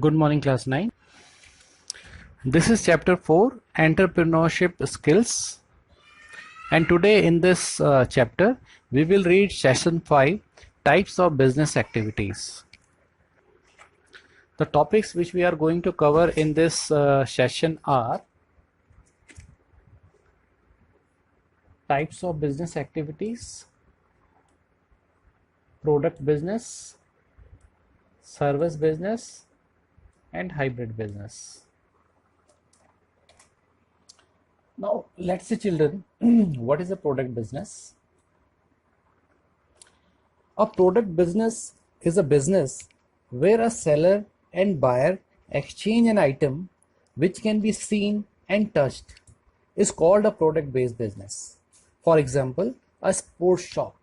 Good morning, class 9. This is chapter 4, Entrepreneurship Skills. And today in this chapter, we will read session 5, Types of Business Activities. The topics which we are going to cover in this session are types of business activities, product business, service business, and hybrid business. Now, let's see, children, what is a product business? A product business is a business where a seller and buyer exchange an item which can be seen and touched is called a product based business. For example, a sports shop.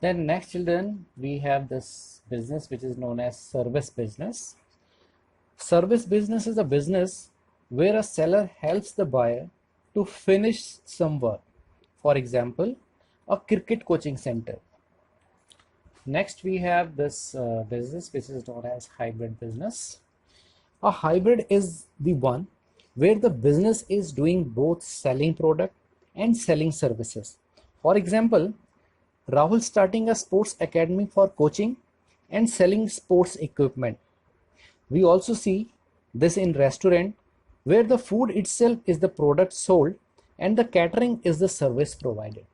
Then next, children, we have this business which is known as service business. Service business is a business where a seller helps the buyer to finish some work. For example, a cricket coaching center. Next, we have this business which is known as hybrid business. A hybrid is the one where the business is doing both selling product and selling services. For example, Rahul starting a sports academy for coaching and selling sports equipment. We also see this in restaurant where the food itself is the product sold and the catering is the service provided.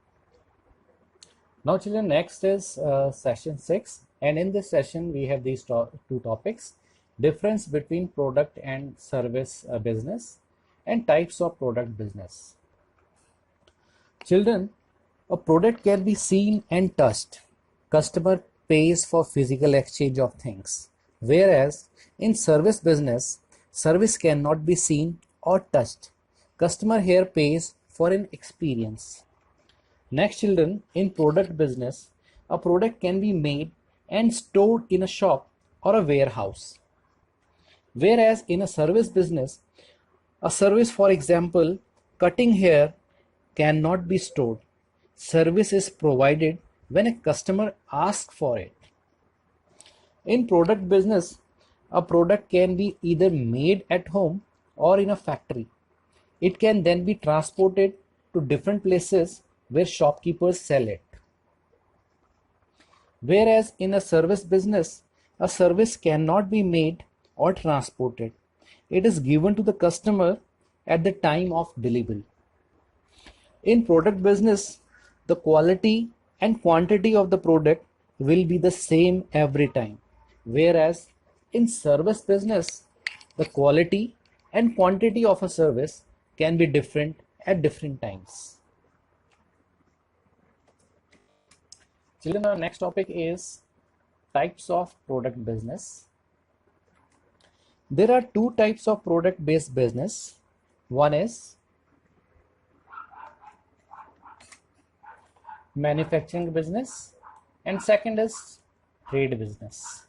Now children, next is session 6, and in this session we have these two topics: difference between product and service business and types of product business. Children, a product can be seen and touched. Customer pays for physical exchange of things, whereas in service business, service cannot be seen or touched. Customer here pays for an experience. Next, children, in product business, a product can be made and stored in a shop or a warehouse. Whereas in a service business, a service, for example, cutting hair, cannot be stored. Service is provided when a customer asks for it. In product business, a product can be either made at home or in a factory. It can then be transported to different places where shopkeepers sell it. Whereas in a service business, a service cannot be made or transported. It is given to the customer at the time of delivery. In product business, the quality and quantity of the product will be the same every time. Whereas in service business, the quality and quantity of a service can be different at different times. Children, our next topic is types of product business. There are two types of product based business. One is manufacturing business and second is trade business.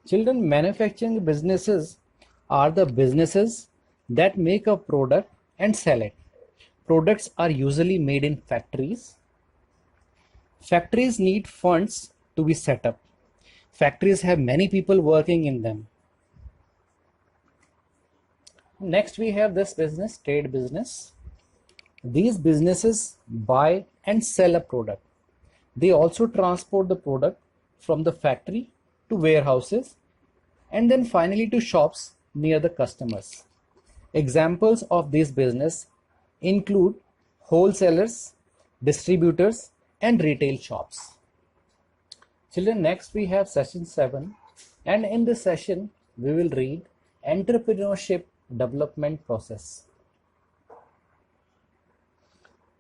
Children, manufacturing businesses are the businesses that make a product and sell it. Products are usually made in factories. Factories need funds to be set up. Factories have many people working in them. Next, we have this business, trade business. These businesses buy and sell a product. They also transport the product from the factory to warehouses and then finally to shops near the customers. Examples of this business include wholesalers, distributors, and retail shops. Children, next we have session 7, and in this session we will read entrepreneurship development process.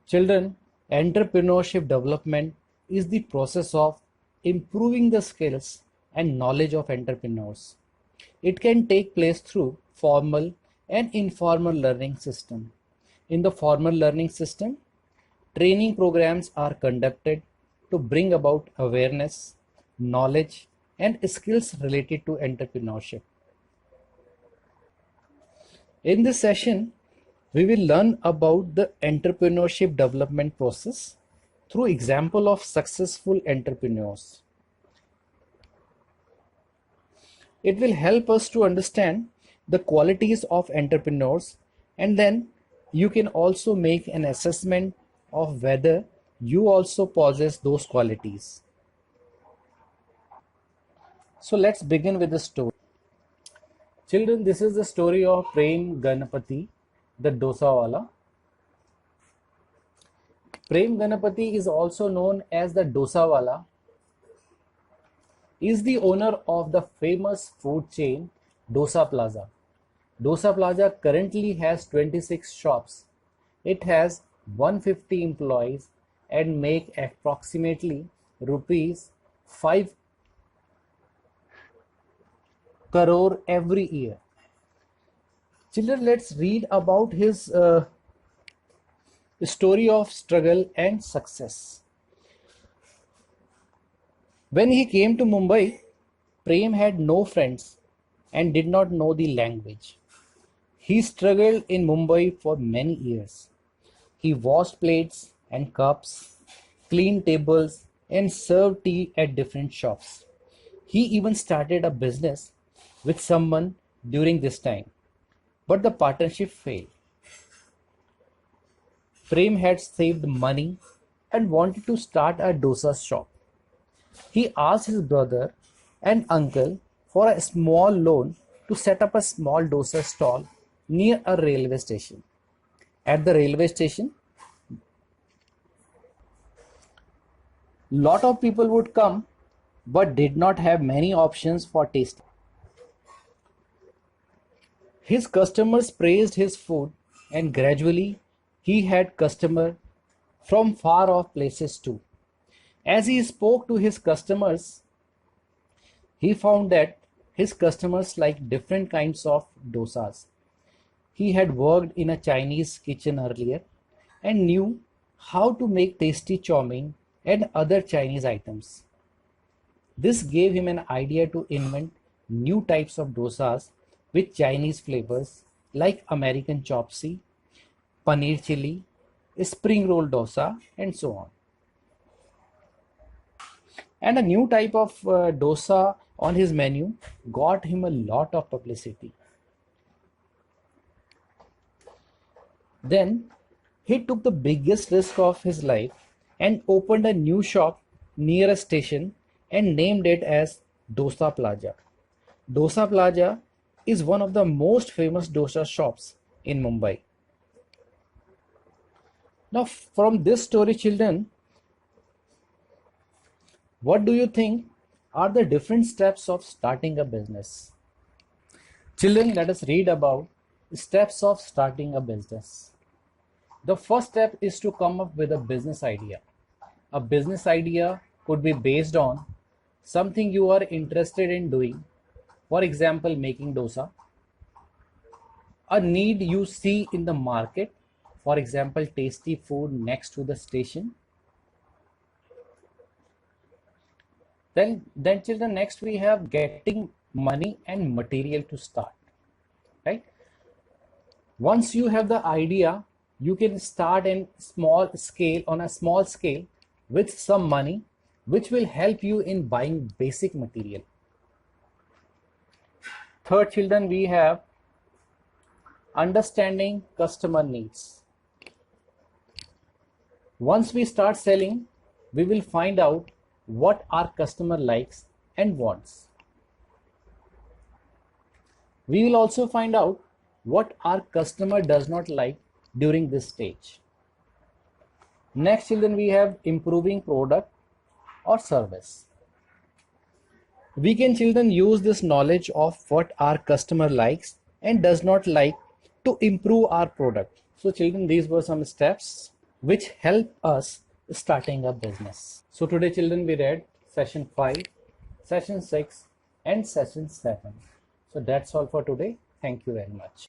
Children, entrepreneurship development is the process of improving the skills and knowledge of entrepreneurs. It can take place through formal and informal learning system. In the formal learning system, training programs are conducted to bring about awareness, knowledge, and skills related to entrepreneurship. In this session, we will learn about the entrepreneurship development process through example of successful entrepreneurs. It will help us to understand the qualities of entrepreneurs, and then you can also make an assessment of whether you also possess those qualities. So let's begin with the story. Children, this is the story of Prem Ganapati, the dosa wala. Prem Ganapati is also known as the dosa wala, is the owner of the famous food chain Dosa Plaza. Dosa Plaza currently has 26 shops. It has 150 employees and make approximately rupees 5 crore every year. Children, let's read about his story of struggle and success. When he came to Mumbai, Prem had no friends and did not know the language. He struggled in Mumbai for many years. He washed plates and cups, cleaned tables, and served tea at different shops. He even started a business with someone during this time, but the partnership failed. Prem had saved money and wanted to start a dosa shop. He asked his brother and uncle for a small loan to set up a small dosa stall near a railway station. At the railway station, lot of people would come but did not have many options for tasting. His customers praised his food, and gradually he had customers from far off places too. As he spoke to his customers, he found that his customers liked different kinds of dosas. He had worked in a Chinese kitchen earlier and knew how to make tasty chow mein and other Chinese items. This gave him an idea to invent new types of dosas with Chinese flavors like American chopsy, paneer chili, spring roll dosa, and so on. And a new type of dosa on his menu got him a lot of publicity. Then he took the biggest risk of his life and opened a new shop near a station and named it as Dosa Plaza. Dosa Plaza is one of the most famous dosa shops in Mumbai. Now, from this story, children, what do you think are the different steps of starting a business? Children, let us read about steps of starting a business. The first step is to come up with a business idea. A business idea could be based on something you are interested in doing, for example, making dosa, a need you see in the market, for example, tasty food next to the station. Then children, next we have getting money and material to start, right? Once you have the idea, you can start on a small scale with some money, which will help you in buying basic material. Third, children, we have understanding customer needs. Once we start selling, we will find out what our customer likes and wants. We will also find out what our customer does not like during this stage. Next, children, we have improving product or service. We can, children, use this knowledge of what our customer likes and does not like to improve our product. So children, these were some steps which help us starting a business. So today, children, we read session 5, session 6 and session 7. So that's all for today. Thank you very much.